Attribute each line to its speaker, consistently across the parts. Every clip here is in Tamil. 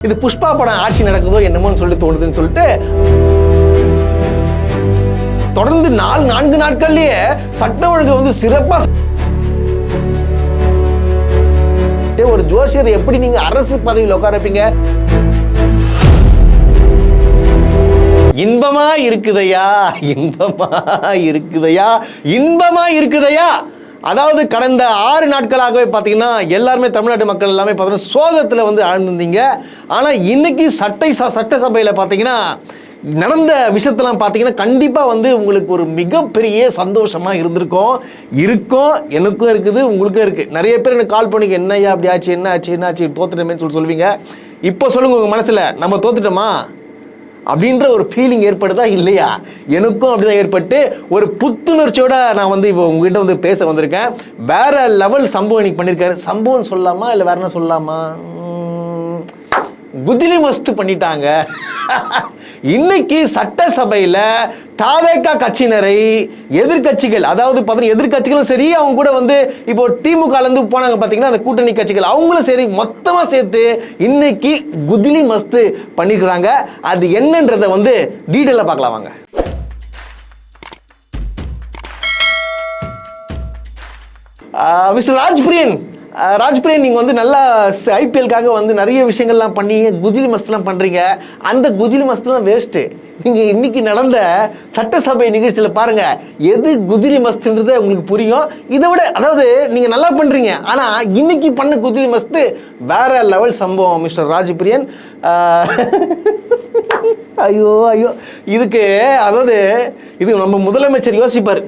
Speaker 1: இது புஷ்பா படம் ஆட்சி நடக்குதோ என்னமோன்னு சொல்லி தோணுதுன்னு சொல்லிட்டு தொடர்ந்து 4 நாட்கள்லயே சட்ட ஒழுங்கு வந்து சிறப்பா ஒரு ஜோசியர் எப்படி நீங்க அரசு பதவியில் உட்கார வைப்பீங்க? இன்பமா இருக்குதையா, இன்பமா இருக்குதையா, இன்பமா இருக்குதையா. அதாவது கடந்த 6 நாட்களாகவே பார்த்தீங்கன்னா எல்லாருமே தமிழ்நாட்டு மக்கள் எல்லாமே பார்த்தீங்கன்னா சோகத்தில் வந்து ஆழ்ந்திருந்தீங்க. ஆனால் இன்னைக்கு சட்டசபையில் பார்த்தீங்கன்னா நடந்த விஷயத்தெல்லாம் பார்த்தீங்கன்னா கண்டிப்பாக வந்து உங்களுக்கு ஒரு மிகப்பெரிய சந்தோஷமாக இருக்கும். எனக்கும் இருக்குது, உங்களுக்கும் இருக்குது. நிறைய பேர் எனக்கு கால் பண்ணி என்னையா அப்படி ஆச்சு, என்ன ஆச்சு தோத்துட்டோமேன்னு சொல்லுவீங்க. இப்போ சொல்லுங்க, உங்கள் மனசில் நம்ம தோத்துட்டோமா அப்படின்ற ஒரு ஃபீலிங் ஏற்படுதா இல்லையா? எனக்கும் அப்படிதான் ஏற்பட்டு ஒரு புத்துணர்ச்சியோட நான் வந்து இப்போ உங்ககிட்ட வந்து பேச வந்திருக்கேன். வேற லெவல் சம்பவம் இன்னைக்கு பண்ணியிருக்காரு. சம்பவம் சொல்லலாமா இல்லை வேற என்ன சொல்லலாமா? குதிலி மஸ்து பண்ணிட்டாங்க. இன்னைக்கு சட்டசபையில தாவேகா கட்சியினரை எதிர்கட்சிகள், அதாவது பார்த்தீங்கன்னா எதிர்கட்சிகளும் சரி, அவங்க கூட வந்து இப்போ திமுக இருந்து போனாங்க பார்த்தீங்கன்னா அந்த கூட்டணி கட்சிகள், அவங்களும் சரி மொத்தமா சேர்த்து இன்னைக்கு குதிலி மஸ்து பண்ணிருக்கிறாங்க. அது என்னன்றத வந்து டீடைலா பார்க்கலாம் வாங்க. மிஸ்டர் ராஜ்பிரியன் நீங்கள் வந்து நல்லா ஐபிஎல்காக வந்து நிறைய விஷயங்கள்லாம் பண்ணி குஜிலி மஸ்த்லாம் பண்ணுறீங்க. அந்த குஜிலி மஸ்த்லாம் வேஸ்ட்டு. நீங்கள் இன்னைக்கு நடந்த சட்டசபை நிகழ்ச்சியில் பாருங்கள், எது குஜிலி மஸ்துன்றது உங்களுக்கு புரியும். இதை விட அதாவது நீங்கள் நல்லா பண்ணுறீங்க, ஆனால் இன்னைக்கு பண்ண குஜிலி மஸ்து வேற லெவல் சம்பவம் மிஸ்டர் ராஜ்பிரியன். ஐயோ இதுக்கு நம்ம முதலமைச்சர் யோசிப்பார்,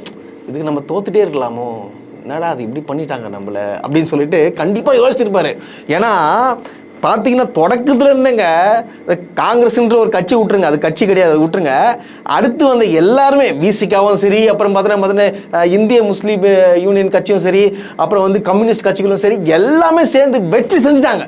Speaker 1: இதுக்கு நம்ம தோத்துட்டே இருக்கலாமோ, என்னடா அது இப்படி பண்ணிட்டாங்க நம்மள அப்படின்னு சொல்லிட்டு கண்டிப்பாக யோசிச்சிருப்பாரு. ஏன்னா பார்த்தீங்கன்னா தொடக்கத்துல இருந்தேங்க காங்கிரஸ்ன்ற ஒரு கட்சி விட்டுருங்க, அது கட்சி கிடையாது, அது விட்டுருங்க. அடுத்து வந்து எல்லாருமே விசிகாவும் சரி, அப்புறம் பார்த்தீங்கன்னா இந்திய முஸ்லீம் யூனியன் கட்சியும் சரி, அப்புறம் வந்து கம்யூனிஸ்ட் கட்சிகளும் சரி, எல்லாமே சேர்ந்து வெற்றி செஞ்சுட்டாங்க.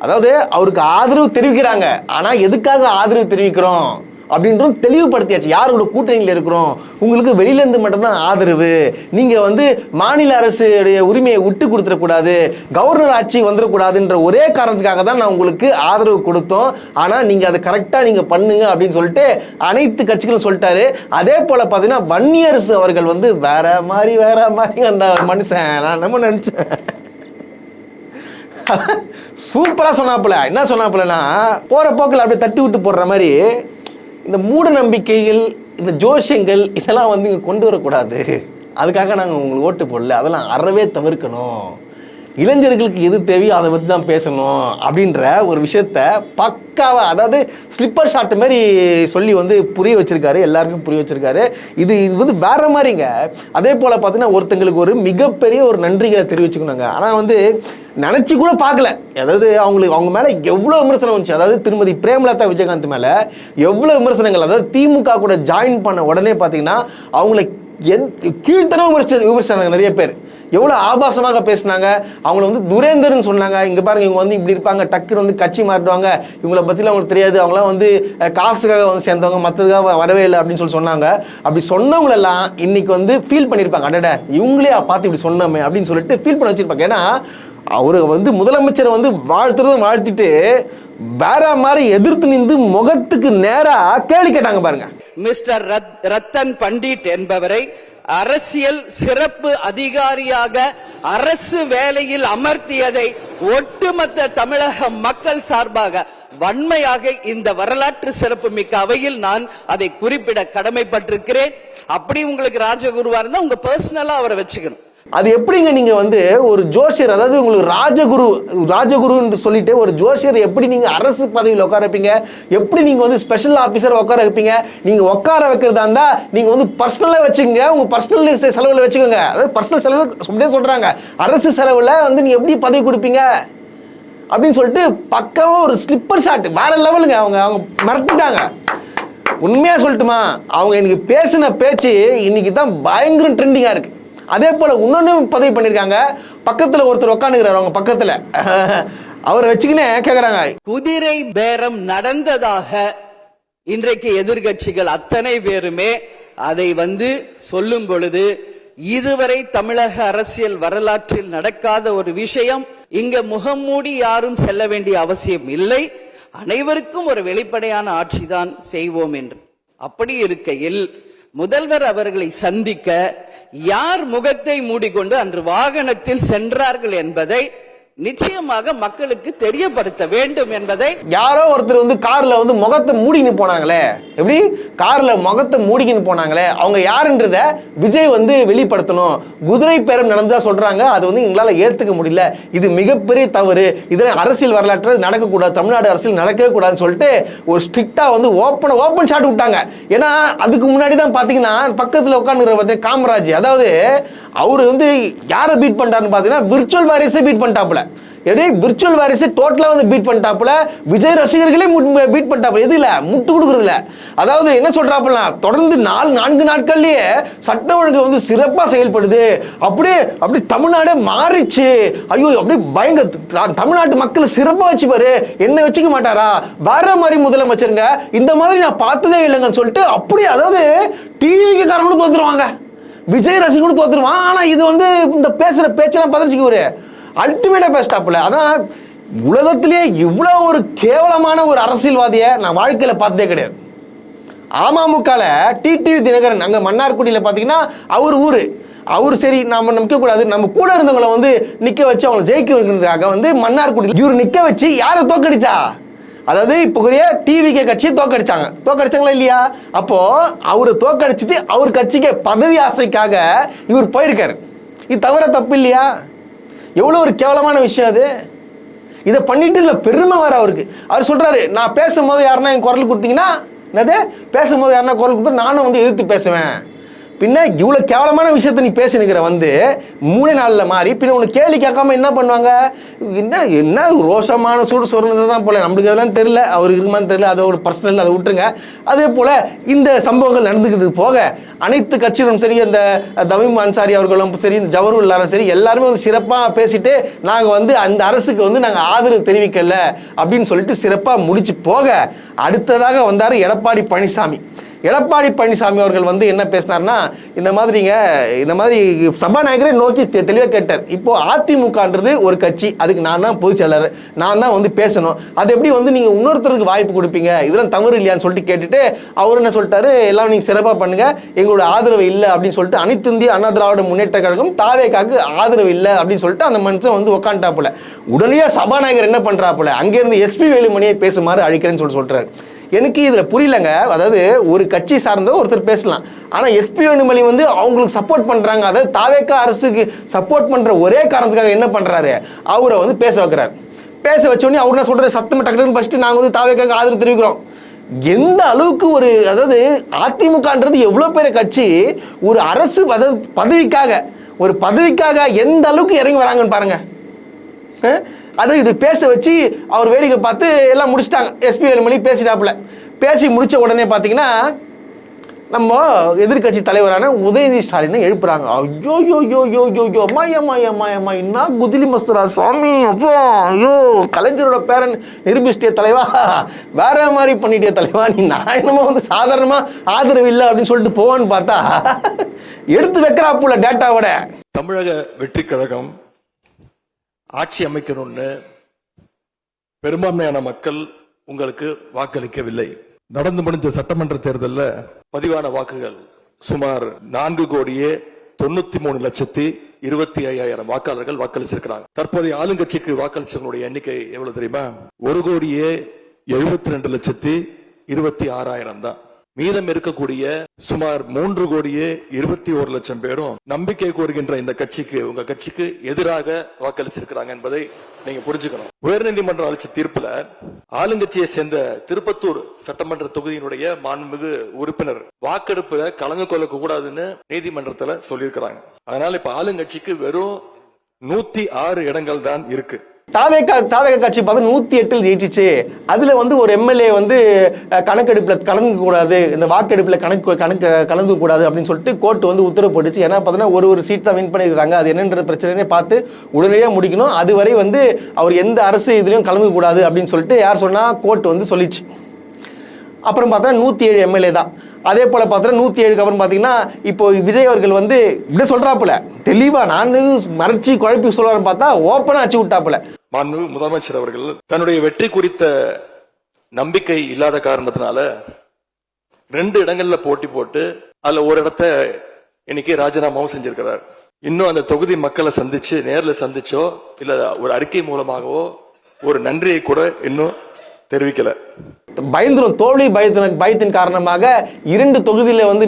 Speaker 1: அதாவது அவருக்கு ஆதரவு தெரிவிக்கிறாங்க. ஆனால் எதுக்காக ஆதரவு தெரிவிக்கிறோம் அப்படின்றது தெளிவுபடுத்தியாச்சு. யாரோட கூட்டணியில் இருக்கிறோம், உங்களுக்கு வெளியிலேருந்து மட்டும்தான் ஆதரவு, நீங்கள் வந்து மாநில அரசுடைய உரிமையை விட்டு கொடுத்துடக்கூடாது, கவர்னர் ஆட்சி வந்துடக்கூடாதுன்ற ஒரே காரணத்துக்காக தான் நான் உங்களுக்கு ஆதரவு கொடுத்தோம். ஆனால் நீங்கள் அதை கரெக்டாக நீங்கள் பண்ணுங்க அப்படின்னு சொல்லிட்டு அனைத்து கட்சிகளும் சொல்லிட்டாரு. அதே போல் பார்த்தீங்கன்னா வன்னியரசு அவர்கள் வந்து வேற மாதிரி அந்த மனுஷன் நான் நம்ம நினச்சேன் சூப்பராக சொன்னாப்புல. என்ன சொன்னாப்புலன்னா, போகிற போக்கில் அப்படியே தட்டி விட்டு போடுற மாதிரி இந்த மூட நம்பிக்கைகள், இந்த ஜோசியங்கள் இதெல்லாம் வந்து இங்கே கொண்டு வரக்கூடாது, அதுக்காக நாங்கள் உங்களுக்கு ஓட்டு போடல, அதெல்லாம் அறவே தவிர்க்கணும், இளைஞர்களுக்கு எது தேவையோ அதை பற்றி தான் பேசணும் அப்படின்ற ஒரு விஷயத்த பக்காவாக, அதாவது ஸ்லிப்பர் ஷாட் மாதிரி சொல்லி வந்து புரிய வச்சிருக்காரு, எல்லாருக்கும் புரிய வச்சிருக்காரு. இது வந்து வேற மாதிரிங்க. அதே போல் பார்த்தீங்கன்னா ஒருத்தங்களுக்கு ஒரு மிகப்பெரிய ஒரு நன்றிகளை தெரிவிச்சுக்கணுங்க. ஆனால் வந்து நினச்சி கூட பார்க்கல. அதாவது அவங்க மேலே எவ்வளோ விமர்சனம் வந்துச்சு. அதாவது திருமதி பிரேமலதா விஜயகாந்த் மேலே எவ்வளோ விமர்சனங்கள். அதாவது திமுக கூட ஜாயின் பண்ண உடனே பார்த்தீங்கன்னா அவங்கள கீழ்த்தனவும் விமர்சிச்சாங்க நிறைய பேர். எவ்வளோ ஆபாசமாக பேசினாங்க. அவங்கள வந்து துரேந்தர்னு சொன்னாங்க. இங்கே பாருங்க, இவங்க வந்து இப்படி இருப்பாங்க, டக்குன்னு வந்து கட்சி மாறிடுவாங்க, இவங்கள பற்றிலாம் அவங்களுக்கு தெரியாது, அவங்களாம் வந்து காசுக்காக வந்து சேர்ந்தவங்க, மற்றதுக்காக வரவே இல்லை அப்படின்னு சொன்னாங்க. அப்படி சொன்னவங்களெல்லாம் இன்னைக்கு வந்து ஃபீல் பண்ணியிருப்பாங்க, அடட இவங்களே பார்த்து இப்படி சொன்னோமே அப்படின்னு சொல்லிட்டு ஃபீல் பண்ண வச்சிருப்பாங்க. ஏன்னா அவரு வந்து முதலமைச்சரை வந்து வாழ்த்திட்டு வேற மாதிரி எதிர்த்து நின்று முகத்துக்கு நேரா கேள்வி கேட்டாங்க பாருங்க.
Speaker 2: மிஸ்டர் ரத்தன் பண்டிட் என்பவரை அரசியல் சிறப்பு அதிகாரியாக அரசு வேலையில் அமர்த்தியதை ஒட்டுமொத்த தமிழக மக்கள் சார்பாக வன்மையாக இந்த வரலாற்று சிறப்பு மிக்க அவையில் நான் அதை குறிப்பிட கடமைப்பட்டிருக்கிறேன். அப்படி உங்களுக்கு ராஜகுருவா இருந்தா உங்க பர்சனலா அவரை வச்சுக்கணும்.
Speaker 1: அது எப்படிங்க நீங்க வந்து ஒரு ஜோசியர், அதாவது உங்களுக்கு ராஜகுரு சொல்லிட்டு ஒரு ஜோசியர் எப்படி நீங்க அரசு பதவியில் உட்கார வைப்பீங்க? எப்படி நீங்க வந்து ஸ்பெஷல் ஆபீசர் உட்கார வைப்பீங்க? நீங்க உட்கார வைக்கிறதா இருந்தா நீங்க வந்து பர்சனலா வச்சுக்கோங்க, உங்க பர்சனல் செலவுல வச்சுக்கோங்க. அதாவது பர்சனல் செலவு அப்படியே சொல்றாங்க, அரசு செலவுல வந்து நீங்க எப்படி பதவி கொடுப்பீங்க அப்படின்னு சொல்லிட்டு பக்காவா ஒரு ஸ்லிப்பர் ஷாட் வேற லெவலுங்க. அவங்க மிரட்டிட்டாங்க. உண்மையா சொல்லட்டுமா, அவங்க எனக்கு பேசின பேச்சு இன்னைக்கு தான் பயங்கர ட்ரெண்டிங்கா இருக்கு. அதே போல இன்னொன்னு பதவி பண்ணிருக்காங்க. பக்கத்துல ஒருத்தர் உட்காந்துக்கிறாரு, அவங்க பக்கத்துல அவரை வச்சுக்கினே கேக்குறாங்க.
Speaker 2: குதிரை பேரம் நடந்ததாக இன்றைக்கு எதிர்கட்சிகள் அத்தனை பேருமே அதை வந்து சொல்லும் பொழுது இதுவரை தமிழக அரசியல் வரலாற்றில் நடக்காத ஒரு விஷயம். இங்க முகம் மூடி யாரும் செல்ல வேண்டிய அவசியம் இல்லை. அனைவருக்கும் ஒரு வெளிப்படையான ஆட்சிதான் செய்வோம் என்று. அப்படி இருக்கையில் முதல்வர் அவர்களை சந்திக்க யார் முகத்தை மூடிக்கொண்டு அன்று வாகனத்தில் சென்றார்கள் என்பதை நிச்சயமாக மக்களுக்கு தெரியப்படுத்த வேண்டும் என்பதை.
Speaker 1: யாரோ ஒருத்தர் வந்து கார்ல வந்து முகத்தை மூடின்னு போனாங்களே, எப்படி கார்ல முகத்தை மூடிக்கின்னு போனாங்களே, அவங்க யாருன்றத விஜய் வந்து வெளிப்படுத்தணும். குதிரை பேரம் நடந்ததா சொல்றாங்க, அது வந்து எங்களால ஏத்துக்க முடியல, இது மிகப்பெரிய தவறு, இது அரசியல் வரலாற்று நடக்கக்கூடாது, தமிழ்நாடு அரசியல் நடக்கவே கூடாதுன்னு சொல்லிட்டு ஒரு ஸ்ட்ரிக்டா வந்து ஓப்பன் ஷாட் விட்டாங்க. ஏன்னா அதுக்கு முன்னாடி தான் பாத்தீங்கன்னா பக்கத்துல உட்காந்துருக்கிற காமராஜ், அதாவது அவரு வந்து யாரை பீட் பண்ணிட்டாருன்னு பாத்தீங்கன்னா விர்ச்சுவல் வாரிசை பீட் பண்ணிட்டாப்புல. விர்ச்சுவல் வாரிசு டோட்டலா வந்து பீட் பண்ணிட்டாப்புல. விஜய் ரசிகர்களே பீட் பண்ணிட்டாப்புல. எது இல்ல முட்டு கொடுக்கறதுல. அதாவது என்ன சொல்றாப்புல, தொடர்ந்து 4 நாட்கள்லயே சட்ட ஒழுங்கு வந்து சிறப்பா செயல்படுது, அப்படியே தமிழ்நாடு மாறிச்சு, ஐயோ அப்படியே பயங்கர தமிழ்நாட்டு மக்களை சிறப்பா வச்சு பாரு, என்ன வச்சுக்க மாட்டாரா, வேற மாதிரி முதலமைச்சருங்க, இந்த மாதிரி நான் பார்த்ததே இல்லைங்கன்னு சொல்லிட்டு அப்படியே, அதாவது டிவிக்கு காரணம் தோத்துருவாங்க, விஜய் ரசிகனும் தோத்துருவான். ஆனா இது வந்து இந்த பேசுற பேச்செல்லாம் பதினச்சுக்கு ஒரு அல்டிமேட்டா பேசிட்டாப்புல. அதான் உலகத்திலேயே இவ்வளவு ஒரு கேவலமான ஒரு அரசியல்வாதியை நான் வாழ்க்கையில பார்த்ததே கிடையாது. அமமுகல டிடிவி தினகரன் அங்க மன்னார்குடியில பாத்தீங்கன்னா அவர் ஊரு, அவர் சரி நாம நிக்க கூடாது, நம்ம கூட இருந்தவங்களை வந்து நிக்க வச்சு அவங்களை ஜெயிக்க வைக்கிறதுக்காக வந்து மன்னார்குடியில் இவர் நிக்க வச்சு யாரை தோக்கடிச்சா, அதாவது இப்போ டிவிகே கட்சியை தோக்கடிச்சாங்களா இல்லையா? அப்போ அவரு தோக்கடிச்சிட்டு அவர் கட்சிக்கு பதவி ஆசைக்காக இவர் போயிருக்காரு. இது தவிர தப்பு இல்லையா? எவ்வளவு ஒரு கேவலமான விஷயம் அது. இதை பண்ணிட்டு இதுல பெருமை வர அவருக்கு. அவர் சொல்றாரு, நான் பேசும்போது யாருன்னா என் குரல் கொடுத்தீங்கன்னா, என்னது பேசும்போது யாருன்னா குரல் கொடுத்தா நானும் வந்து எதிர்த்து பேசுவேன். பின்ன இவ்வளவு கேவலமான விஷயத்த நீ பேசினுக்கிற வந்து 3 நாள்ல மாறி பின்ன உனக்கு கேள்வி கேட்காம என்ன பண்ணுவாங்க? என்ன ரோஷமான சூடு சொன்னது தான் போல, நம்மளுக்கு அதெல்லாம் தெரியல, அவருக்கு இருக்குமான்னு தெரியல, அதை ஒரு பர்சனல், அதை விட்டுருங்க. அதே போல இந்த சம்பவங்கள் நடந்துக்கிட்டு போக அனைத்து கட்சிகளும் சரி, அந்த தமீம் அன்சாரி அவர்களும் சரி, இந்த ஜவஹர் எல்லாரும் சரி, எல்லாருமே வந்து சிறப்பாக பேசிட்டு நாங்கள் வந்து அந்த அரசுக்கு வந்து நாங்கள் ஆதரவு தெரிவிக்கல அப்படின்னு சொல்லிட்டு சிறப்பாக முடிச்சு போக, அடுத்ததாக வந்தார் எடப்பாடி பழனிசாமி. எடப்பாடி பழனிசாமி அவர்கள் வந்து என்ன பேசினார்னா, இந்த மாதிரி சபாநாயகரை நோக்கி தெளிவாக கேட்டார். இப்போ அதிமுகன்றது ஒரு கட்சி, அதுக்கு நான் தான் பொதுச் செயலர், நான் தான் வந்து பேசணும், அது எப்படி வந்து நீங்க இன்னொருத்தருக்கு வாய்ப்பு கொடுப்பீங்க, இதெல்லாம் தவறு இல்லையான்னு சொல்லிட்டு கேட்டுட்டு அவர் என்ன சொல்லிட்டாரு, எல்லாம் நீங்க சிறப்பாக பண்ணுங்க, எங்களோட ஆதரவு இல்லை அப்படின்னு சொல்லிட்டு அனைத்து இந்திய அண்ணா திராவிட முன்னேற்ற கழகம் தாவேக்காக்கு ஆதரவு இல்லை அப்படின்னு சொல்லிட்டு அந்த மனுஷன் வந்து உட்காந்துட்டாப்புல. உடனே சபாநாயகர் என்ன பண்றாப்புல, அங்கிருந்து எஸ்பி வேலுமணியை பேசுமாறு அழைக்கிறேன்னு சொல்றாரு. எனக்கு இதுல புரியலங்க. அதாவது ஒரு கட்சி சார்ந்த ஒருத்தர் பேசலாம், ஆனா எஸ்பி வேலுமணி வந்து அவங்களுக்கு சப்போர்ட் பண்றாங்க, அதாவது தாவேக்கா அரசுக்கு சப்போர்ட் பண்ற ஒரே காரணத்துக்காக என்ன பண்றாரு, அவரை வந்து பேச வைக்கிறார். பேச வச்ச உடனே அவர் என்ன சொல்றாரு, சத்தம் டக்குன்னு ஃபர்ஸ்ட் நாங்க வந்து தாவேக்காக்கு ஆதரவு தெரிவிக்கிறோம். எந்த அளவுக்கு ஒரு, அதாவது அதிமுகன்றது எவ்வளவு பெரிய கட்சி, ஒரு அரசு பதவிக்காக எந்த அளவுக்கு இறங்கி வராங்கன்னு பாருங்க. அதை இது பேச வச்சு அவர் வேடிக்கை பார்த்து எல்லாம் முடிச்சிட்டாங்க. எஸ்பி வேலுமணி பேசிட்டாப்புல. பேசி முடிச்ச உடனே பார்த்தீங்கன்னா நம்ம எதிர்கட்சி தலைவரான உதயநிதி ஸ்டாலினை எழுப்புறாங்க. ஐயோ யோ யோ யோ யோ யோ அம்மா என்ன குதிலி மஸ்தரா சாமி, அப்போ ஐயோ கலைஞரோட பேரன் நிரூபிச்சிட்டே தலைவா, வேற மாதிரி பண்ணிட்டே தலைவா, நீ நான் என்னமோ வந்து சாதாரணமா ஆதரவு இல்லை அப்படின்னு சொல்லிட்டு போவான்னு பார்த்தா எடுத்து வைக்கிறாப்புல டேட்டாவோட.
Speaker 3: தமிழக வெற்றி கழகம் ஆட்சி அமைக்கணும்னு பெரும்பான்மையான மக்கள் உங்களுக்கு வாக்களிக்கவில்லை. நடந்து முடிந்த சட்டமன்ற தேர்தலில் பதிவான வாக்குகள் சுமார் 4,93,25,000 வாக்காளர்கள் வாக்களிச்சிருக்கிறாங்க. தற்போதைய ஆளுங்கட்சிக்கு வாக்களிச்சவங்களுடைய எண்ணிக்கை எவ்வளவு தெரியுமா? 1,72,26,000 தான். மீதம் இருக்கக்கூடிய சுமார் 3,21,00,000 பேரும் நம்பிக்கை கோருகின்ற இந்த கட்சிக்கு, உங்க கட்சிக்கு எதிராக வாக்களிச்சிருக்கிறாங்க என்பதை நீங்க புரிஞ்சுக்கணும். உயர்நீதிமன்ற அளிச்ச தீர்ப்புல ஆளுங்கட்சியை சேர்ந்த திருப்பத்தூர் சட்டமன்ற தொகுதியினுடைய மாண்புமிகு உறுப்பினர் வாக்கெடுப்புல கலந்து கொள்ள கூடாதுன்னு நீதிமன்றத்துல சொல்லியிருக்கிறாங்க. அதனால இப்ப ஆளுங்கட்சிக்கு வெறும் 106 இடங்கள் தான் இருக்கு.
Speaker 1: தாவேக்கா கட்சி பார்த்து 108 ஜெயிச்சிச்சு. அதுல வந்து ஒரு எம்எல்ஏ வந்து கணக்கெடுப்புல கலந்து கூடாது, இந்த வாக்கெடுப்புல கலந்து கூடாது அப்படின்னு சொல்லிட்டு கோர்ட் வந்து உத்தரவு போட்டுச்சு. ஏன்னா பார்த்தீங்கன்னா ஒரு சீட் தான் வின் பண்ணிருக்காங்க, அது என்னன்ற பிரச்சனையே பார்த்து உடனடியாக முடிக்கணும், அதுவரை வந்து அவர் எந்த அரசு இதுலயும் கலந்து கூடாது அப்படின்னு சொல்லிட்டு யார் சொன்னா கோர்ட் வந்து சொல்லிச்சு. அப்புறம் பார்த்தா 107 எம்எல்ஏ தான். அதே போல பார்த்தீங்கன்னா 107 அப்புறம் பார்த்தீங்கன்னா இப்போ விஜய் அவர்கள் வந்து இப்படி சொல்றாப்புல தெளிவா, நான் மறைச்சி குழப்பி சொல்லுவாருன்னு பார்த்தா ஓப்பனா அச்சு விட்டாப்புல.
Speaker 3: மாண்புமிகு முதலமைச்சர் அவர்கள் தன்னுடைய வெற்றி குறித்த நம்பிக்கை இல்லாத காரணத்தினால 2 இடங்கள்ல போட்டி போட்டு அதுல ஒரு இடத்த இன்னைக்கு ராஜினாமாவும் செஞ்சிருக்கிறார். இன்னும் அந்த தொகுதி மக்களை சந்திச்சு நேர்ல சந்திச்சோ இல்ல ஒரு அறிக்கை மூலமாகவோ ஒரு நன்றியை கூட இன்னும் தெரிவிக்கல.
Speaker 1: பயந்துரும், தோல்வி பயத்தின் காரணமாக 2 தொகுதியில வந்து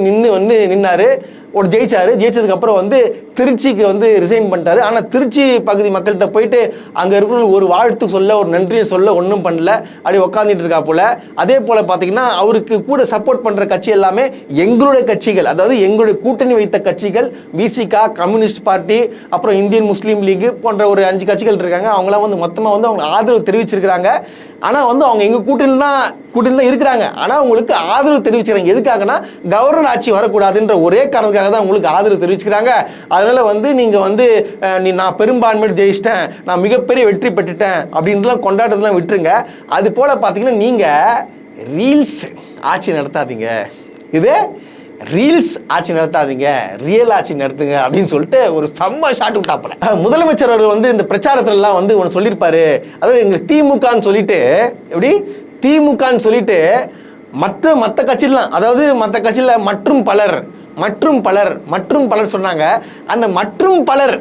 Speaker 1: நின்னாரு, ஒரு ஜெயிச்சாரு. ஜெயிச்சதுக்கு அப்புறம் வந்து திருச்சிக்கு வந்து ரிசைன் பண்ணிட்டாரு. ஆனா திருச்சி பகுதி மக்கள்கிட்ட போயிட்டு அங்க இருக்கிற ஒரு வாழ்த்து சொல்ல, ஒரு நன்றியை சொல்ல ஒன்றும் பண்ணல, அப்படி உட்காந்துட்டு இருக்கா போல. அதே போல பாத்தீங்கன்னா அவருக்கு கூட சப்போர்ட் பண்ற கட்சி எல்லாமே எங்களுடைய கட்சிகள், அதாவது எங்களுடைய கூட்டணி வைத்த கட்சிகள், விசிகா, கம்யூனிஸ்ட் பார்ட்டி, அப்புறம் இந்தியன் முஸ்லீம் லீக் போன்ற ஒரு 5 கட்சிகள் இருக்காங்க. அவங்களாம் வந்து மொத்தமா வந்து அவங்க ஆதரவு தெரிவிச்சிருக்காங்க. ஆனா வந்து அவங்க எங்க கூட்டணியில் தான் இருக்கிறாங்க. ஆனா உங்களுக்கு ஆதரவு தெரிவிச்சுக்கிறாங்க. எதுக்காகனா கவர்னர் ஆட்சி வரக்கூடாதுன்ற ஒரே காரணத்துக்காக தான் உங்களுக்கு ஆதரவு தெரிவிச்சுக்கிறாங்க. அதனால வந்து நீங்க வந்து நான் பெரும்பான்மை ஜெயிச்சிட்டேன், நான் மிகப்பெரிய வெற்றி பெற்றுட்டேன் அப்படின்லாம் கொண்டாடுறதுலாம் விட்டுருங்க. அது போல பாத்தீங்கன்னா நீங்க ரீல்ஸ் ஆட்சி நடத்தாதீங்க, இது ரீல்ஸ் ஆட்சி நடத்தாதீங்க, ரியல் ஆட்சி நடத்துங்க அப்படின்னு சொல்லிட்டு ஒரு செம்ம ஷாட் விட்டாப்புல. முதலமைச்சர் அவர்கள் வந்து இந்த பிரச்சாரத்துல எல்லாம் வந்து ஒன்று சொல்லியிருப்பாரு, அதாவது எங்க திமுகன்னு சொல்லிட்டு, எப்படி திமுகன்னு சொல்லிட்டு மற்ற கட்சியெல்லாம், அதாவது மற்ற கட்சியில மற்றும் பலர் சொன்னாங்க. அந்த மற்றும் பலர்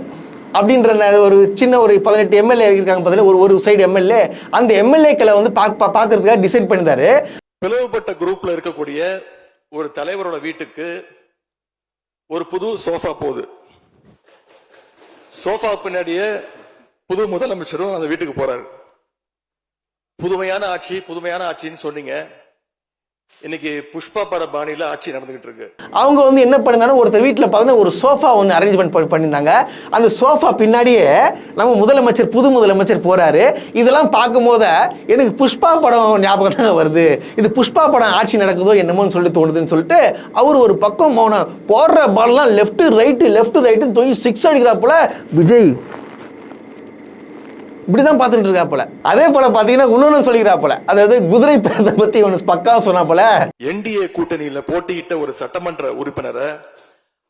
Speaker 1: அப்படின்ற ஒரு சின்ன ஒரு 18 எம்எல்ஏ இருக்காங்க பார்த்தீங்கன்னா, ஒரு சைடு எம்எல்ஏ, அந்த எம்எல்ஏக்களை வந்து பார்க்கறதுக்காக டிசைட் பண்ணிட்டாரு.
Speaker 3: பிளவுபட்ட குரூப்ல இருக்கக்கூடிய ஒரு தலைவரோட வீட்டுக்கு ஒரு புது சோஃபா போகுது. சோஃபா பின்னாடியே புது முதலமைச்சரும் அந்த வீட்டுக்கு போறாரு. புதுமையான ஆட்சின்னு சொன்னீங்க, இன்னைக்கு புஷ்பா பட பாணியில ஆட்சி நடந்துகிட்டு இருக்கு.
Speaker 1: அவங்க வந்து என்ன பண்ணிருந்தாங்க, ஒருத்தர் வீட்டில் பார்த்தீங்கன்னா ஒரு சோஃபா ஒன்று அரேஞ்ச்மெண்ட் பண்ணியிருந்தாங்க. அந்த சோஃபா பின்னாடியே நம்ம புது முதலமைச்சர் போறாரு. இதெல்லாம் பார்க்கும்போது எனக்கு புஷ்பா படம் ஞாபகம் தான் வருது. இது புஷ்பா படம் ஆட்சி நடக்குதோ என்னமோன்னு சொல்லி தோணுதுன்னு சொல்லிட்டு அவர் ஒரு பக்கம் மௌனம், போடுற பால்லாம் லெஃப்ட் ரைட்டு தூக்கி 6 அடிக்கிறாப்புல விஜய் இப்படிதான் பார்த்துட்டு இருக்காப்புல. அதே போல பாத்தீங்கன்னா இன்னொன்னு சொல்லிக்கிறாப்புல, அதாவது குதிரை பேரத்தை பத்தி ஒன்னு பக்கா சொன்னாப்புல.
Speaker 3: என்டிஏ கூட்டணியில போட்டியிட்ட ஒரு சட்டமன்ற உறுப்பினரை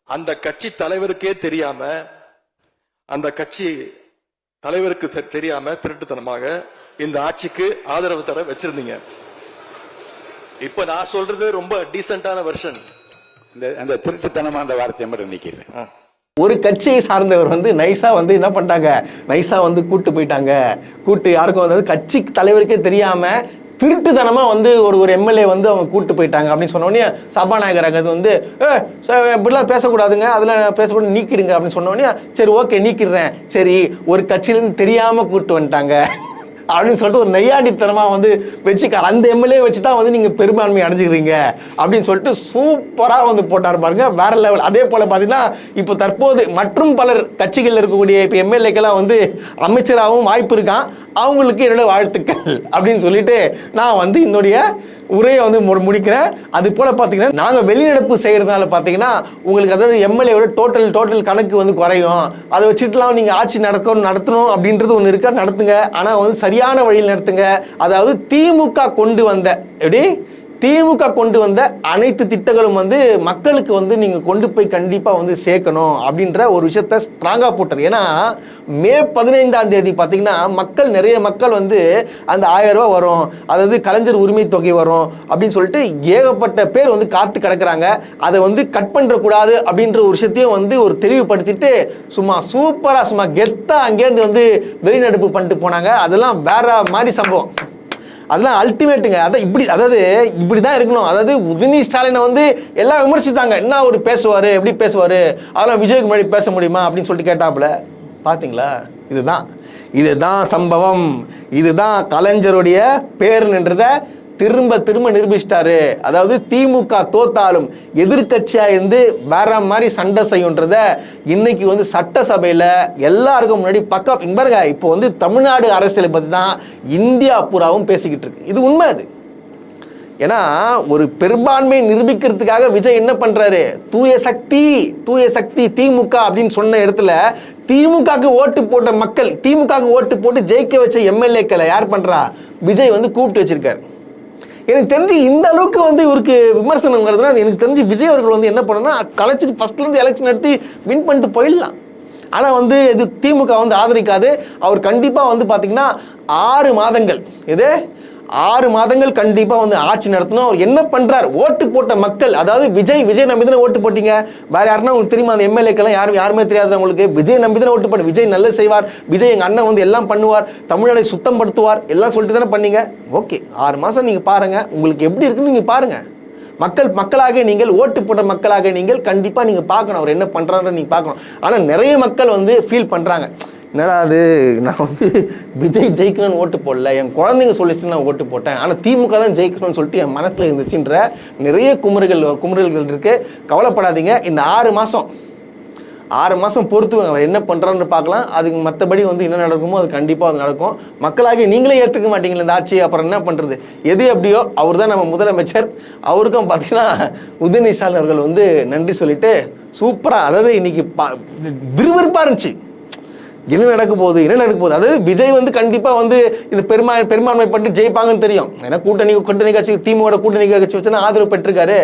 Speaker 3: அந்த கட்சி தலைவருக்கே தெரியாம, அந்த கட்சி தலைவருக்கு தெரியாம திருட்டுத்தனமாக இந்த ஆட்சிக்கு ஆதரவு தர வச்சிருந்தீங்க. இப்ப நான் சொல்றது ரொம்ப டீசென்டான வெர்ஷன்.
Speaker 4: அந்த திருட்டுத்தனமா அந்த வார்த்தையை மட்டும் நிக்கிறேன்.
Speaker 1: ஒரு கட்சியை சார்ந்தவர் வந்து நைஸா வந்து என்ன பண்ணிட்டாங்க, நைஸா வந்து கூட்டு யாருக்கும் வந்து கட்சி தலைவருக்கே தெரியாம திருட்டுத்தனமா வந்து ஒரு எம்எல்ஏ வந்து அவங்க கூட்டு போயிட்டாங்க அப்படின்னு சொன்னோடனே சபாநாயகர் அது வந்து இப்படிலாம் பேசக்கூடாதுங்க, அதெல்லாம் பேசக்கூடாது, நீக்கிடுங்க அப்படின்னு சொன்னோடனே சரி ஓகே நீக்கிடுறேன், சரி ஒரு கட்சியிலேருந்து தெரியாம கூட்டு வந்துட்டாங்க அப்படின்னு சொல்லிட்டு ஒரு நெய்யாண்டித்தனமா வந்து வச்சுக்க, அந்த எம்எல்ஏ வச்சு தான் வந்து நீங்க பெரும்பான்மை அடைஞ்சுக்கிறீங்க அப்படின்னு சொல்லிட்டு சூப்பரா வந்து போட்டார் பாருங்க, வேற லெவல். அதே போல பாத்தீங்கன்னா இப்போ தற்போது மற்றும் பலர் கட்சிகள் இருக்கக்கூடிய இப்போ எம்எல்ஏக்கெல்லாம் வந்து அமைச்சராகவும் வாய்ப்பு இருக்கான், அவங்களுக்கு என்னோட வாழ்த்துக்கள் அப்படின்னு சொல்லிட்டு நான் வந்து என்னுடைய உரையை வந்து முடிக்கிறேன். அது போல பாத்தீங்கன்னா நாங்க வெளிநடப்பு செய்யறதுனால பாத்தீங்கன்னா உங்களுக்கு அதாவது எம்எல்ஏவோட டோட்டல் கணக்கு வந்து குறையும். அதை வச்சுட்டுலாம் நீங்க ஆட்சி நடத்தணும் அப்படின்றது ஒண்ணு இருக்கா, நடத்துங்க. ஆனா வந்து சரியான வழியில் நடத்துங்க. அதாவது திமுக கொண்டு வந்த அனைத்து திட்டங்களும் வந்து மக்களுக்கு வந்து நீங்க கொண்டு போய் கண்டிப்பா வந்து சேர்க்கணும் அப்படின்ற ஒரு விஷயத்த ஸ்ட்ராங்கா போட்டார். ஏன்னா மே 15ஆம் தேதி பாத்தீங்கன்னா நிறைய மக்கள் வந்து அந்த 1000 ரூபாய் வரும், அதாவது கலைஞர் உரிமை தொகை வரும் அப்படின்னு சொல்லிட்டு ஏகப்பட்ட பேர் வந்து காத்து கிடக்குறாங்க. அதை வந்து கட் பண்ற கூடாது அப்படின்ற ஒரு விஷயத்தையும் வந்து ஒரு தெளிவுபடுத்திட்டு சூப்பரா கெத்தா அங்கேருந்து வந்து வெளிநடப்பு பண்ணிட்டு போனாங்க. அதெல்லாம் வேற மாதிரி சம்பவம், அதெல்லாம் அல்டிமேட்டுங்க. அதாவது இப்படிதான் இருக்கணும். அதாவது உதயநிதி ஸ்டாலினை வந்து எல்லாம் விமர்சித்தாங்க, என்ன ஒரு பேசுவாரு, எப்படி பேசுவாரு, அதெல்லாம் விஜய்க்கு முன்னாடி பேச முடியுமா அப்படின்னு சொல்லிட்டு கேட்டாப்புல. பாத்தீங்களா, இதுதான் சம்பவம், இதுதான் கலைஞருடைய பேருன்றத திரும்ப நிரூபிச்சிட்டாரு. அதாவது திமுக தோத்தாலும் எதிர்கட்சியா இருந்து வேற மாதிரி சண்டை செய்யுன்றத இன்னைக்கு வந்து சட்டசபையில எல்லாருக்கும் முன்னாடி இங்க பாருங்க, இப்போ வந்து தமிழ்நாடு அரசியலை பத்தி தான் இந்தியா பூராவும் பேசிக்கிட்டு இருக்கு. இது உண்மை. அது ஏன்னா ஒரு பெரும்பான்மையை நிரூபிக்கிறதுக்காக விஜய் என்ன பண்றாரு, தூய சக்தி திமுக அப்படின்னு சொன்ன இடத்துல திமுகக்கு ஓட்டு போட்ட மக்கள், திமுகக்கு ஓட்டு போட்டு ஜெயிக்க வச்ச எம்எல்ஏக்களை யார் பண்றா, விஜய் வந்து கூப்பிட்டு வச்சிருக்காரு. எனக்கு தெரிஞ்சு இந்த அளவுக்கு வந்து இவருக்கு விமர்சனம் வருதுன்னா எனக்கு தெரிஞ்சு விஜய் அவர்கள் வந்து என்ன பண்ணணும்னா கலைச்சிட்டு ஃபர்ஸ்ட்லேருந்து எலெக்ஷன் நடத்தி வின் பண்ணிட்டு போயிடலாம். ஆனால் வந்து இது திமுக வந்து ஆதரிக்காது. அவர் கண்டிப்பாக வந்து பார்த்தீங்கன்னா 6 மாதங்கள் 6 மாதங்கள் கண்டிப்பாக வந்து ஆட்சி நடத்தணும். அவர் என்ன பண்ணுறார், ஓட்டு போட்ட மக்கள், அதாவது விஜய் நம்பி தானே ஓட்டு போட்டீங்க. வேற யாருன்னா உங்களுக்கு தெரியுமா? அந்த எம்எல்ஏக்கெல்லாம் யாருமே தெரியாது உங்களுக்கு. விஜய் நம்பி தானே ஓட்டு போட்டு, விஜய் நல்லது செய்வார், விஜய் எங்கள் அண்ணன் வந்து எல்லாம் பண்ணுவார், தமிழ்நாடை சுத்தம் படுத்துவார், எல்லாம் சொல்லிட்டு தானே பண்ணீங்க. ஓகே, 6 மாதம் நீங்கள் பாருங்கள், உங்களுக்கு எப்படி இருக்குன்னு நீங்கள் பாருங்கள். மக்களாக நீங்கள், ஓட்டு போட்ட மக்களாக நீங்கள் கண்டிப்பாக நீங்கள் பார்க்கணும் அவர் என்ன பண்ணுறாருன்னு நீங்கள் பார்க்கணும். ஆனால் நிறைய மக்கள் வந்து ஃபீல் பண்ணுறாங்க, என்னடா அது, நான் வந்து விஜய் ஜெயிக்கணும்னு ஓட்டு போடல, என் குழந்தைங்க சொல்லிச்சு நான் ஓட்டு போட்டேன், ஆனால் திமுக தான் ஜெயிக்கணும்னு சொல்லிட்டு என் மனசில் இருந்துச்சுன்ற நிறைய குமுறல்கள் இருக்கு. கவலைப்படாதீங்க, இந்த 6 மாதம் பொறுத்து அவர் என்ன பண்ணுறான்னு பார்க்கலாம். அதுக்கு மற்றபடி வந்து என்ன நடக்குமோ அது கண்டிப்பாக அது நடக்கும். மக்களாகி நீங்களே ஏற்றுக்க மாட்டீங்களா இந்த ஆட்சி, அப்புறம் என்ன பண்ணுறது? எது எப்படியோ அவர் தான் நம்ம முதலமைச்சர். அவருக்கும் பார்த்தீங்கன்னா உதயநிதி ஸ்டாலின் அவர்கள் வந்து நன்றி சொல்லிட்டு சூப்பராக, அதாவது இன்னைக்கு விறுவிறுப்பாக இருந்துச்சு. என்ன நடக்க போகுது. அதாவது விஜய் வந்து கண்டிப்பாக வந்து இந்த பெரும்பான்மை பட்டு ஜெயிப்பாங்கன்னு தெரியும். ஏன்னா கூட்டணி கட்சி, திமுக கூட்டணி கட்சி வச்சுன்னா ஆதரவு பெற்றிருக்காரு,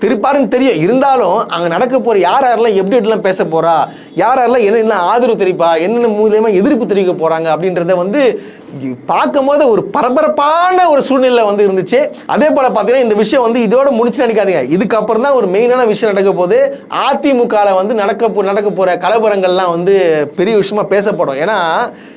Speaker 1: திருப்பாருன்னு தெரியும். இருந்தாலும் அங்கே நடக்க போகிற யாரெல்லாம் எப்படிலாம் பேச போகிறா, யாரெல்லாம் என்ன ஆதரவு தெரிவிப்பா, என்னென்ன மூலியமா எதிர்ப்பு தெரிவிக்க போகிறாங்க அப்படின்றத வந்து பார்க்கும்போது ஒரு பரபரப்பான ஒரு சூழ்நிலை வந்து இருந்துச்சு. அதே போல் பார்த்தீங்கன்னா இந்த விஷயம் வந்து இதோட முடிச்சு நினைக்காதீங்க. இதுக்கப்புறம் தான் ஒரு மெயினான விஷயம் நடக்க போகுது. அதிமுகவில் வந்து நடக்க போகிற கலவரங்கள்லாம் வந்து பெரிய விஷயமா பேசப்படும். ஏன்னா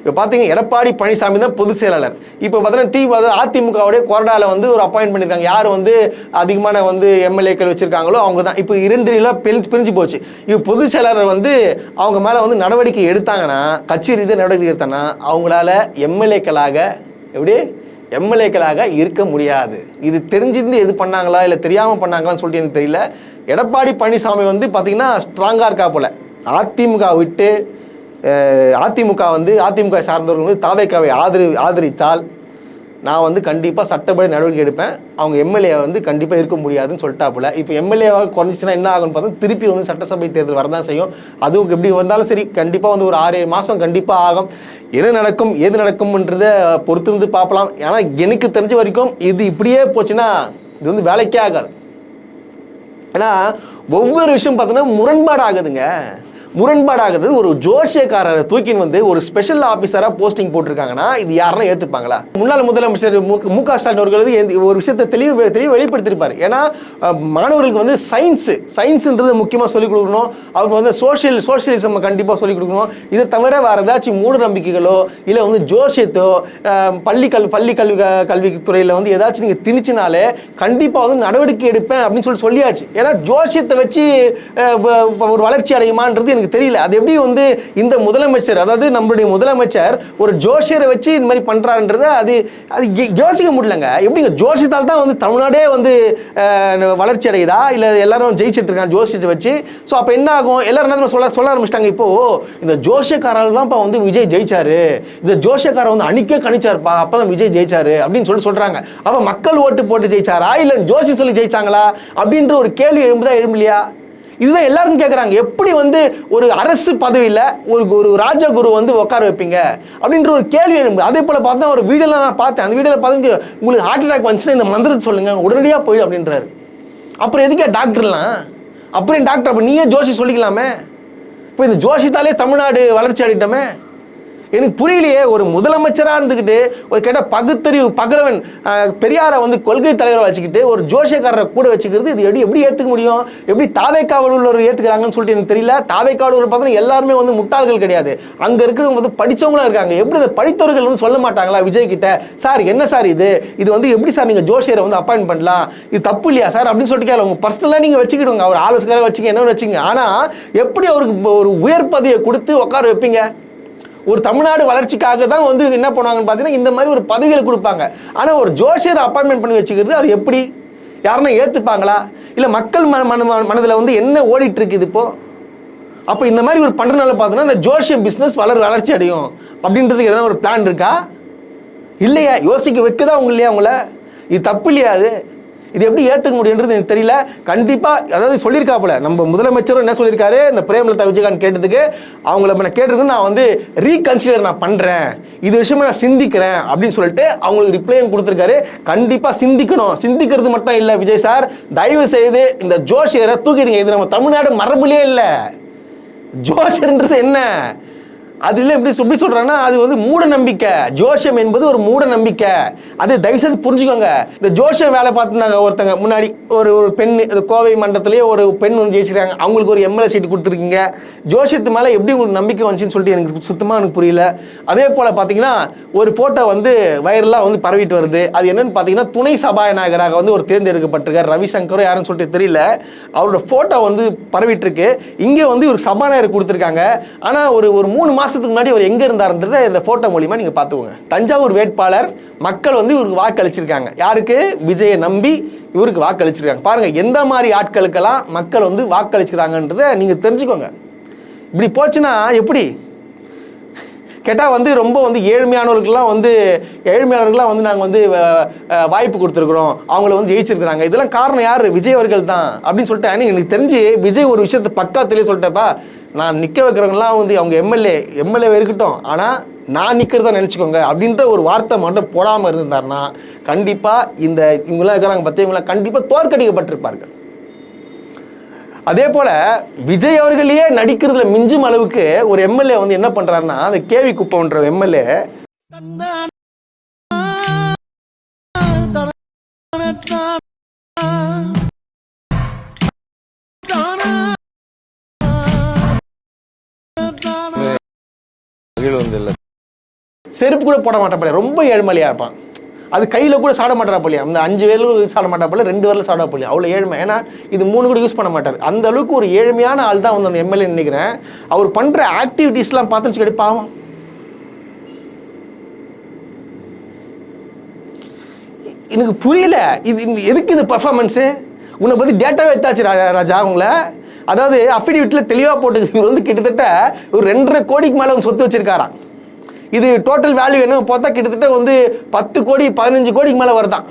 Speaker 1: இப்போ பார்த்தீங்கன்னா எடப்பாடி பழனிசாமி தான் பொதுச் செயலாளர். இப்போ பார்த்தீங்கன்னா அதிமுகவுடைய கொறடாவில் வந்து ஒரு அப்பாயின்ட் பண்ணியிருக்காங்க. யார் வந்து அதிகமான வந்து எம்எல்ஏக்கள் வச்சிருக்காங்களோ அவங்க தான். இப்போ 2 பிரிஞ்சு போச்சு. இப்போ பொதுச் செயலாளர் வந்து அவங்க மேலே வந்து நடவடிக்கை எடுத்தாங்கன்னா, கட்சி ரீதியாக நடவடிக்கை எடுத்தாங்கன்னா அவங்களால எம்எல்ஏக்களாக இருக்க முடியாது. இது தெரிஞ்சிருந்து எது பண்ணாங்களா இல்லை தெரியாமல் பண்ணாங்களான்னு சொல்லிட்டு எனக்கு தெரியல. எடப்பாடி பழனிசாமி வந்து பார்த்தீங்கன்னா ஸ்ட்ராங்காக இருக்கா போல. அதிமுக விட்டு அதிமுக சார்ந்தவர்கள் வந்து தாவேக்காவை ஆதரித்தால் நான் வந்து கண்டிப்பாக சட்டப்படி நடவடிக்கை எடுப்பேன். அவங்க எம்எல்ஏ வந்து கண்டிப்பாக இருக்க முடியாதுன்னு சொல்லிட்டாப்புல. இப்போ எம்எல்ஏவாக குறைஞ்சிச்சுன்னா என்ன ஆகும்னு பார்த்தா திருப்பி வந்து சட்டசபை தேர்தல் வரதான் செய்யும். அதுவும் எப்படி வந்தாலும் சரி கண்டிப்பாக வந்து ஒரு 6-7 மாதம் கண்டிப்பாக ஆகும். என்ன நடக்கும் ஏது நடக்கும்ன்றதை பொறுத்திருந்து பார்க்கலாம். ஏன்னா எனக்கு தெரிஞ்ச வரைக்கும் இது இப்படியே போச்சுன்னா இது வந்து வேலைக்கே ஆகாது. ஏன்னா ஒவ்வொரு விஷயம் பார்த்தோன்னா முரண்பாடு ஆகுதுங்க. ஒரு ஜோசியக்காரரை தூக்கின்னு வந்து ஒரு ஸ்பெஷல் ஆஃபீஸராக போஸ்டிங் போட்டிருக்காங்கன்னா இது யாருன்னா ஏற்றுப்பாங்களா? முன்னாள் முதலமைச்சர் மு.க. ஸ்டாலின் அவர்கள் ஒரு விஷயத்தை தெளிவு வெளிப்படுத்தியிருப்பார். ஏன்னா மாணவர்களுக்கு வந்து சயின்ஸ்ன்றது முக்கியமாக சொல்லிக் கொடுக்கணும். அவங்க வந்து சோஷியலிசம் கண்டிப்பாக சொல்லிக் கொடுக்கணும். இதை தவிர வேறு ஏதாச்சும் மூட நம்பிக்கைகளோ இல்லை வந்து ஜோசியத்தோ பள்ளி கல்வித்துறையில் வந்து ஏதாச்சும் நீங்கள் திணிச்சினாலே கண்டிப்பாக வந்து நடவடிக்கை எடுப்பேன் அப்படின்னு சொல்லியாச்சு. ஏன்னா ஜோசியத்தை வச்சு ஒரு வளர்ச்சி அடையுமான்றது எனக்கு தெரியல. அது எப்படி வந்து இந்த முதலமைச்சர், அதாவது நம்மளுடைய முதலமைச்சர் ஒரு ஜோசியரை வச்சு இந்த மாதிரி பண்றாருன்றது அது யோசிக்க முடியலங்க. எப்படிங்க ஜோசியத்தால் தான் வந்து தமிழ்நாடே வந்து வளர்ச்சி அடையுதா இல்லை எல்லாரும் ஜெயிச்சிட்டு இருக்காங்க ஜோசியத்தை வச்சு? ஸோ அப்போ என்ன ஆகும்? எல்லாரும் என்ன சொல்ல ஆரம்பிச்சிட்டாங்க, இப்போ இந்த ஜோசியக்காரால் தான்ப்பா வந்து விஜய் ஜெயிச்சாரு, இந்த ஜோசியக்காரர் வந்து அன்னைக்கே கணிச்சாருப்பா அப்பதான் விஜய் ஜெயிச்சாரு அப்படின்னு சொல்றாங்க. அப்ப மக்கள் ஓட்டு போட்டு ஜெயிச்சாரா இல்லை ஜோசி சொல்லி ஜெயிச்சாங்களா அப்படின்ற ஒரு கேள்வி எழும்பலையா? இதுதான் எல்லாரும் கேட்குறாங்க. எப்படி வந்து ஒரு அரசு பதவியில் ஒரு ராஜகுரு வந்து உட்கார வைப்பீங்க அப்படின்ற ஒரு கேள்வி எழும்பு. அதே போல் பார்த்தா ஒரு வீடியோலாம் நான் பார்த்தேன். அந்த வீடியோவில் பார்த்து உங்களுக்கு ஹார்ட் அட்டாக் வந்துச்சுன்னா இந்த மந்திரத்தை சொல்லுங்க உடனடியாக போயிடும் அப்படின்றாரு. அப்புறம் எதுக்கே டாக்டர்லாம்? அப்புறம் டாக்டர் அப்போ நீயே ஜோசி சொல்லிக்கலாமே. இப்போ இந்த ஜோசித்தாலே தமிழ்நாடு வளர்ச்சி அடையிட்டோமே. எனக்கு புரியலையே. ஒரு முதலமைச்சராக இருந்துக்கிட்டு ஒரு கேட்ட பகுத்தறிவு பகலவன் பெரியாரை வந்து கொள்கை தலைவரை வச்சுக்கிட்டு ஒரு ஜோசியக்காரரை கூட வச்சுக்கிறது இது எப்படி ஏற்றுக்க முடியும்? எப்படி தாவேக்காவில் உள்ளவர் ஏற்றுக்கிறாங்கன்னு சொல்லிட்டு எனக்கு தெரியல. தாவேக்காவில் உள்ள பார்த்தீங்கன்னா எல்லாருமே வந்து முட்டாள்கள் கிடையாது. அங்கே இருக்கிறவங்க வந்து படித்தவங்களும் இருக்காங்க. எப்படி இந்த படித்தவர்கள் வந்து சொல்ல மாட்டாங்களா விஜய் கிட்ட, சார் என்ன சார் இது வந்து எப்படி சார் நீங்கள் ஜோசியரை வந்து அப்பாயின்ட் பண்ணலாம், இது தப்பு இல்லையா சார் அப்படின்னு சொல்லிட்டு கேட்கல. உங்கள் பர்சனலாக நீங்கள் வச்சுக்கிடுங்க, அவர் ஆலோசகராக வச்சுக்க என்ன வச்சுங்க. ஆனால் எப்படி அவருக்கு ஒரு உயர் பதவியை கொடுத்து உட்கார வைப்பீங்க? ஒரு தமிழ்நாடு வளர்ச்சிக்காக தான் வந்து என்ன பண்ணுவாங்கன்னு பார்த்தீங்கன்னா இந்த மாதிரி ஒரு பதவிகளை கொடுப்பாங்க. ஆனால் ஒரு ஜோசியர் அப்பாயின்மெண்ட் பண்ணி வச்சுக்கிறது அது எப்படி? யாருன்னா ஏற்றுப்பாங்களா? இல்லை மக்கள் மனதில் வந்து என்ன ஓடிட்டு இருக்குது இப்போ? அப்போ இந்த மாதிரி ஒரு பண்ணுறதுனால பார்த்தீங்கன்னா இந்த ஜோசியம் பிஸ்னஸ் வளர்ச்சி அடையும் அப்படின்றதுக்கு எதனா ஒரு பிளான் இருக்கா? இல்லையா? யோசிக்க வைக்கதான் உங்க இல்லையா உங்களை? இது தப்பு இல்லையா? அது இது எப்படி ஏற்றுக்க முடியுன்றது எனக்கு தெரியல. கண்டிப்பாக அதாவது சொல்லியிருக்காப்புல நம்ம முதலமைச்சரும் என்ன சொல்லியிருக்காரு, இந்த பிரேமலதா விஜயகாந்த் கேட்டதுக்கு அவங்கள நான் கேட்டதுக்கு நான் வந்து ரீகன்சிடர் நான் பண்ணுறேன், இது விஷயமா நான் சிந்திக்கிறேன் அப்படின்னு சொல்லிட்டு அவங்களுக்கு ரிப்ளையும் கொடுத்துருக்காரு. கண்டிப்பாக சிந்திக்கணும். சிந்திக்கிறது மட்டும் இல்லை விஜய் சார், தயவு செய்து இந்த ஜோஷியரை தூக்கிடுங்க. இது நம்ம தமிழ்நாடு மரபுலேயே இல்லை. ஜோஷியர்ன்றது என்ன, அது இல்லை எப்படி சொல்றாங்கன்னா அது வந்து மூட நம்பிக்கை. ஜோஷியம் என்பது ஒரு மூட நம்பிக்கை. அது தயவுசெய்து புரிஞ்சுக்கோங்க. இந்த ஜோஷியம் வேலை பார்த்துருந்தாங்க ஒருத்தங்க முன்னாடி, ஒரு பெண் கோவை மண்டலத்திலேயே ஒரு பெண் வந்து ஜெயிச்சிருக்காங்க, அவங்களுக்கு ஒரு எம்எல்ஏ சீட்டு கொடுத்துருக்கீங்க. ஜோஷியத்து மேலே எப்படி உங்களுக்கு நம்பிக்கை வந்துச்சுன்னு சொல்லிட்டு எனக்கு சுத்தமாக எனக்கு புரியல. அதே போல் பார்த்தீங்கன்னா ஒரு ஃபோட்டோ வந்து வைரலாக வந்து பரவிட்டு வருது. அது என்னன்னு பார்த்தீங்கன்னா துணை சபாநாயகராக வந்து ஒரு தேர்ந்தெடுக்கப்பட்டிருக்கார் ரவிசங்கரோ யாருன்னு சொல்லிட்டு தெரியல, அவரோட ஃபோட்டோ வந்து பரவிட்டு இருக்கு. இங்கே வந்து ஒரு சபாநாயகர் கொடுத்துருக்காங்க. ஆனால் ஒரு 3 மாசத்துக்கு முன்னாடி அவர் எங்க இருந்தாருன்றதை இந்த போட்டோ மூலியமா நீங்க பாத்துக்கோங்க. தஞ்சாவூர் வேட்பாளர் மக்கள் வந்து இவருக்கு வாக்களிச்சிருக்காங்க. யாருக்கு? விஜயை நம்பி இவருக்கு வாக்களிச்சிருக்காங்க. பாருங்க எந்த மாதிரி ஆட்களுக்கெல்லாம் மக்கள் வந்து வாக்களிச்சிருக்காங்கன்றதை நீங்க தெரிஞ்சுக்கோங்க. இப்படி போச்சுன்னா எப்படி கேட்டால் வந்து ரொம்ப வந்து ஏழ்மையானவர்கள்லாம் வந்து நாங்கள் வந்து வாய்ப்பு கொடுத்துருக்குறோம், அவங்கள வந்து ஜெயிச்சிருக்கிறாங்க. இதெல்லாம் காரணம் யார்? விஜய் அவர்கள் தான் அப்படின்னு சொல்லிட்டு எனக்கு தெரிஞ்சு விஜய் ஒரு விஷயத்தை பக்கத்திலே சொல்லிட்டப்பா, நான் நிற்க வைக்கிறவங்கலாம் வந்து அவங்க எம்எல்ஏ இருக்கட்டும், ஆனால் நான் நிற்கிறதா நினச்சிக்கோங்க அப்படின்ற ஒரு வார்த்தை மட்டும் போடாமல் இருந்திருந்தாருன்னா கண்டிப்பாக இவங்களாம் இருக்கிறாங்க பற்றியவங்களாம் கண்டிப்பாக தோற்கடிக்கப்பட்டிருப்பார்கள். அதே போல விஜய் அவர்களையே நடிக்கிறதுல மிஞ்சும் அளவுக்கு ஒரு எம்எல்ஏ வந்து என்ன பண்றாருன்னா, அந்த கேவி குப்பம்ன்ற எம்எல்ஏ செருப்பு கூட போட மாட்டாப்பல, ரொம்ப ஏழ்மலையா இருப்பான். அது கையில் கூட சாட மாட்டாப்பலையா, அந்த 5 வேலும் சாட மாட்டாப்பல, 2 வேரில் சாடப்பலையா, அவ்வளோ ஏழ்மை. ஏன்னா இது 3 கூட யூஸ் பண்ண மாட்டார். அந்த அளவுக்கு ஒரு ஏழ்மையான ஆள் தான் வந்து அந்த எம்எல்ஏ நினைக்கிறேன். அவர் பண்ணுற ஆக்டிவிட்டீஸ்லாம் பார்த்துன்னு சொல்லி பாவம். எனக்கு புரியல இது எதுக்கு இந்த பர்ஃபார்மன்ஸு. உன்னை பற்றி டேட்டாவே எடுத்தாச்சு ராஜா உங்களை. அதாவது அஃபிடேவிட்டில் தெளிவாக போட்டு இவர் வந்து கிட்டத்தட்ட ஒரு 2.5 கோடிக்கு மேலே சொத்து வச்சிருக்காராம். இது டோட்டல் வேல்யூ என்ன பார்த்தா கிட்டத்தட்ட வந்து 10 கோடி 15 கோடிக்கு மேலே வருதான்.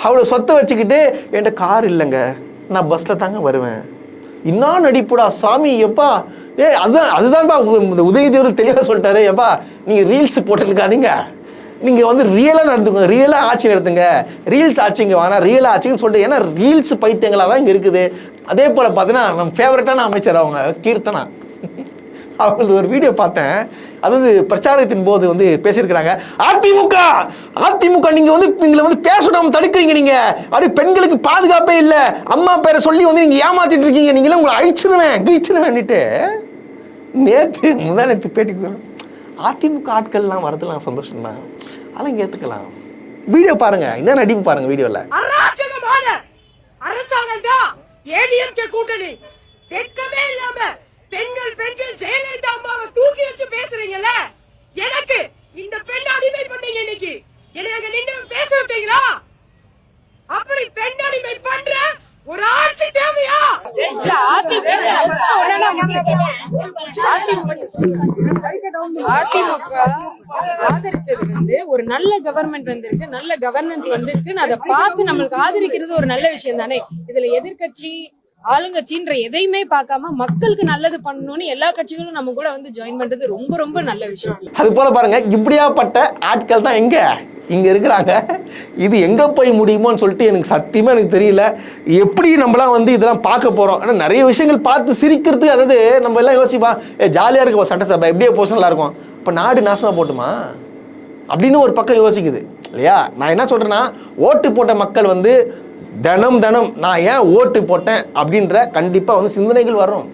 Speaker 1: அவ்வளோ சொத்தை வச்சுக்கிட்டு என்கிட்ட கார் இல்லைங்க, நான் பஸ்ஸில் தாங்க வருவேன். இன்னும் நடிப்புடா சாமி. எப்பா அதுதான்ப்பா உதயநிதி அவர்கள் தெளிவாக சொல்லிட்டாரு, எப்பா நீங்கள் ரீல்ஸ் போட்டுருக்காதீங்க, நீங்கள் வந்து ரியலாக நடந்துக்கோங்க, ரியலாக ஆட்சி நடத்துங்க, ரீல்ஸ் ஆட்சிங்க வேணாம் ரியலாக ஆட்சின்னு சொல்லிட்டு. ஏன்னா ரீல்ஸ் பைத்தியங்களாக தான் இங்கே இருக்குது. அதே போல் பார்த்தீங்கன்னா நம்ம ஃபேவரட்டான அமைச்சர் அவங்க கீர்த்தனா, அவங்களது ஒரு வீடியோ பார்த்தேன். அதாவது பிரச்சாரத்தின் போது வந்து பேசியிருக்கிறாங்க, அதிமுக நீங்க வந்து எங்களை வந்து பேசணும் தடுக்கிறீங்க, நீங்க அப்படி பெண்களுக்கு பாதுகாப்பே இல்லை, அம்மா பேரை சொல்லி வந்து நீங்க ஏமாத்திட்டு இருக்கீங்க, நீங்களும் உங்களை அழிச்சிருவேன்னுட்டு நேற்று பேட்டி. அதிமுக ஆட்கள்லாம் வரதுலாம் சந்தோஷம் தான், அதெல்லாம் ஏத்துக்கலாம். வீடியோ பாருங்க, என்ன நடிப்பு பாருங்க வீடியோல.
Speaker 5: அரசாங்கம் தான் ஏடிஎம்கே கூட்டணி வெட்கமே இல்லாம பெண்கள் ஜெயலலிதா அம்மாவை தூக்கி வச்சு பேசுறீங்கல்ல, எனக்கு இந்த பெண் அடிமை பண்ணீங்க, இன்னைக்கு எனக்கு நின்று பேச விட்டீங்களா? அப்படி பெண் அடிமை பண்ற ஒரு ஆட்சி தேவையா?
Speaker 6: அதிமுக ஆதரிச்சது வந்து ஒரு நல்ல கவர்மெண்ட் வந்திருக்கு, நல்ல கவர்னன்ஸ் வந்திருக்கு, அதை பார்த்து நம்மளுக்கு ஆதரிக்கிறது ஒரு நல்ல விஷயம் தானே. இதுல எதிர்கட்சி ஆளுங்கட்சின்ற எதையுமே பார்க்காம மக்களுக்கு நல்லது பண்ணணும்னு எல்லா கட்சிகளும் நம்ம கூட வந்து ஜாயின் பண்றது ரொம்ப ரொம்ப நல்ல விஷயம்.
Speaker 1: அது போல பாருங்க, இப்படியாப்பட்ட ஆட்கள் தான் இங்க இருக்கிறாங்க. இது எங்க போய் முடியுமோன்னு சொல்லிட்டு எனக்கு சத்தியமா எனக்கு தெரியல. எப்படி நம்மளாம் வந்து இதெல்லாம் பார்க்க போறோம். ஆனா நிறைய விஷயங்கள் பார்த்து சிரிக்கிறதுக்கு, அதாவது நம்ம எல்லாம் யோசிப்பா ஜாலியா இருக்கும் சட்டசபை எப்படியே போச்சு நல்லா இருக்கும், இப்ப நாடு நாசமா போட்டுமா அப்படின்னு ஒரு பக்கம் யோசிக்குது இல்லையா. நான் என்ன சொல்றேன்னா, ஓட்டு போட்ட மக்கள் வந்து தினம் நான் ஏன் ஓட்டு போட்டேன் அப்படின்ற கண்டிப்பாக வந்து சிந்தனைகள் வரும்.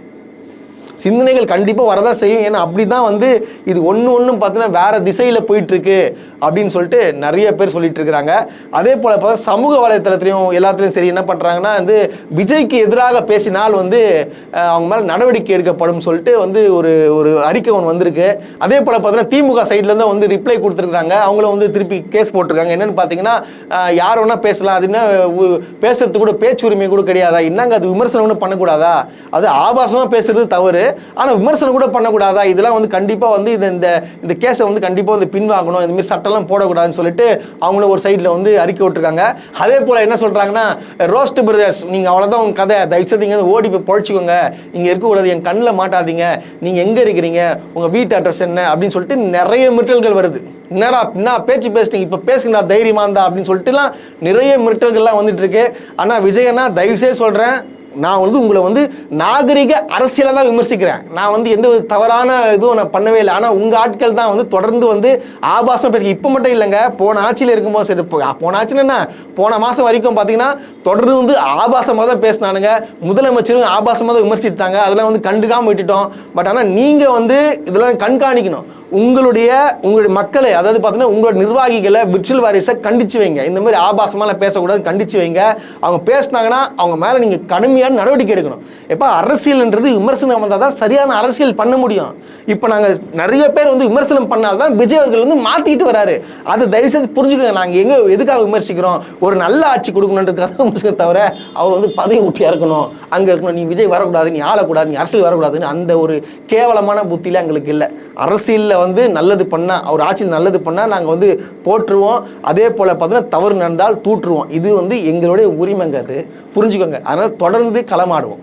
Speaker 1: சிந்தனைகள் கண்டிப்பாக வரதான் செய்யும். ஏன்னா அப்படி தான் வந்து இது ஒன்றும் பார்த்தீங்கன்னா வேறு திசையில் போயிட்டுருக்கு அப்படின்னு சொல்லிட்டு நிறைய பேர் சொல்லிட்டு இருக்கிறாங்க. அதே போல் பார்த்தா சமூக வலைத்தளத்துலையும் எல்லாத்துலேயும் சரி என்ன பண்ணுறாங்கன்னா வந்து விஜய்க்கு எதிராக பேசினால் வந்து அவங்க மேலே நடவடிக்கை எடுக்கப்படும் சொல்லிட்டு வந்து ஒரு அறிக்கை ஒன்று வந்திருக்கு. அதே போல் பார்த்தீங்கன்னா திமுக சைட்லேருந்து வந்து ரிப்ளை கொடுத்துருக்குறாங்க. அவங்களும் வந்து திருப்பி கேஸ் போட்டிருக்காங்க. என்னென்னு பார்த்தீங்கன்னா யார் வேணால் பேசலாம், அது என்ன பேசுறது கூட பேச்சுரிமை கூட கிடையாதா, என்னங்க அது விமர்சனம் ஒன்றும் பண்ணக்கூடாதா, அது ஆபாசமாக பேசுறது தவறு, ஆனால் விமர்சனம் கூட பண்ணக்கூடாதா, இதெல்லாம் வந்து கண்டிப்பாக வந்து இந்த கேஸை வந்து கண்டிப்பாக வந்து பின்வாங்கணும், இந்த மாதிரி சட்டம்லாம் போடக்கூடாதுன்னு சொல்லிட்டு அவங்களும் ஒரு சைடில் வந்து அறிக்கை விட்டுருக்காங்க. அதே போல் என்ன சொல்கிறாங்கன்னா, ரோஸ்ட் பிரதர்ஸ் நீங்கள் அவ்வளோதான் உங்கள் கதை, தயவுசெய்து இங்கே ஓடி போய் பொழைச்சிக்கோங்க, இங்கே இருக்கக்கூடாது, என் கண்ணில் மாட்டாதீங்க, நீங்கள் எங்கே இருக்கிறீங்க, உங்கள் வீட்டு அட்ரஸ் என்ன அப்படின்னு சொல்லிட்டு நிறைய மிரட்டல்கள் வருது. என்ன பேச்சு பேசுறீங்க, இப்போ பேசுங்கடா தைரியமா இருந்தா அப்படின்னு சொல்லிட்டுலாம் நிறைய மிரட்டல்கள்லாம் வந்துட்டு இருக்கு. ஆனால் விஜயனா தயவுசெய்து சொல்கிறேன், நான் வந்து உங்களை வந்து நாகரிக அரசியலை தான் விமர்சிக்கிறேன், நான் வந்து எந்த ஒரு தவறான இதுவும் நான் பண்ணவே இல்லை. ஆனால் உங்கள் ஆட்கள் தான் வந்து தொடர்ந்து வந்து ஆபாசம் பேச, இப்போ மட்டும் இல்லைங்க, போன ஆட்சியில் இருக்கும்போது சரி, போன ஆட்சியில் என்ன போன மாதம் வரைக்கும் பார்த்தீங்கன்னா தொடர்ந்து வந்து ஆபாசமாக தான் பேசினானுங்க, முதலமைச்சரும் ஆபாசமாக தான் விமர்சித்தாங்க, அதெல்லாம் வந்து கண்டுக்காமல் விட்டுட்டோம். பட் ஆனால் நீங்கள் வந்து இதெல்லாம் கண்காணிக்கணும், உங்களுடைய மக்களை, அதாவது பார்த்தீங்கன்னா உங்களோட நிர்வாகிகளை, விர்ச்சுவல் வாரிசை கண்டிச்சு வைங்க, இந்த மாதிரி ஆபாசமாக பேசக்கூடாது, கண்டிச்சு வைங்க. அவங்க பேசினாங்கன்னா அவங்க மேலே நீங்கள் கடுமையான நடவடிக்கை எடுக்கணும். எப்போ அரசியல்ன்றது விமர்சனம் வந்தால் தான் சரியான அரசியல் பண்ண முடியும். இப்போ நாங்கள் நிறைய பேர் வந்து விமர்சனம் பண்ணால்தான் விஜய் அவர்கள் வந்து மாற்றிட்டு வராரு. அது தயவுசெய்து புரிஞ்சுக்கோங்க, நாங்கள் எதுக்காக விமர்சிக்கிறோம், ஒரு நல்ல ஆட்சி கொடுக்கணுன்றதுக்காக விமர்சிக்க தவிர அவர் வந்து பதவி ஊட்டியாக இருக்கணும், அங்கே இருக்கணும், நீ விஜய் வரக்கூடாது, நீ ஆளக்கூடாது, நீ அரசியல் வரக்கூடாதுன்னு அந்த ஒரு கேவலமான புத்தியில எங்களுக்கு இல்லை. அரசியலில் வந்து நல்லது பண்ணால், அவர் ஆட்சியில் நல்லது பண்ணால் நாங்கள் வந்து போற்றுவோம், அதே போல் பார்த்தீங்கன்னா தவறு நடந்தால் தூற்றுவோம். இது வந்து எங்களுடைய உரிமைங்க, அது புரிஞ்சுக்கோங்க. அதனால் தொடர்ந்து களமாடுவோம்.